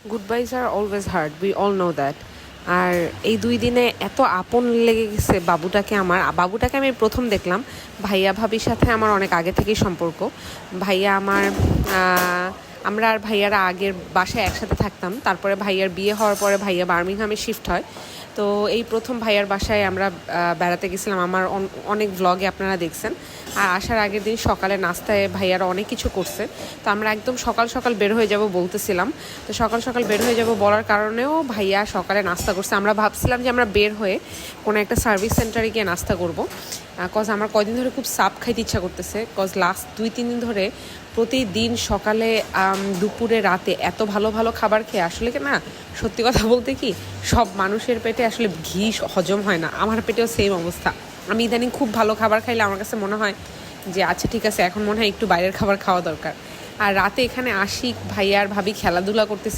Good বাইজ are always hard, we all know that. আর এই 2 দিনে এত আপন লেগে গেছে বাবুটাকে। বাবুটাকে আমি প্রথম দেখলাম, ভাইয়া ভাবির সাথে আমার অনেক আগে থেকেই সম্পর্ক। ভাইয়া আমার আমরা আর ভাইয়ারা আগের বাসায় একসাথে থাকতাম, তারপরে ভাইয়ার বিয়ে হওয়ার পরে ভাইয়া বার্মিংহামে শিফট হয়। তো এই প্রথম ভাইয়ার বাসায় আমরা বেড়াতে গেছিলাম। আমার অনেক ভ্লগে আপনারা দেখছেন। আর আসার আগের দিন সকালে নাস্তায় ভাইয়ারা অনেক কিছু করছে। তো আমরা একদম সকাল সকাল বের হয়ে যাব বলতেছিলাম। তো সকাল সকাল বের হয়ে যাব বলার কারণেও ভাইয়া সকালে নাস্তা করছে। আমরা ভাবছিলাম যে আমরা বের হয়ে কোনো একটা সার্ভিস সেন্টারে গিয়ে নাস্তা করব, কজ আমার কয়দিন ধরে খুব সাপ খাইতে ইচ্ছা করতেছে। কজ লাস্ট 2-3 দিন ধরে প্রতিদিন সকালে দুপুরে রাতে এত ভালো ভালো খাবার খেয়ে আসলে কি না, সত্যি কথা বলতে কি, সব মানুষের পেটে আসলে ঘি হজম হয় না। আমার পেটেও সেম অবস্থা। আমি ইদানিং খুব ভালো খাবার খাইলে আমার কাছে মনে হয় যে আচ্ছা ঠিক আছে, এখন মনে হয় একটু বাইরের খাবার খাওয়া দরকার। আর রাতে এখানে আসি, ভাইয়া আর ভাবি খেলাধুলা করতেছে।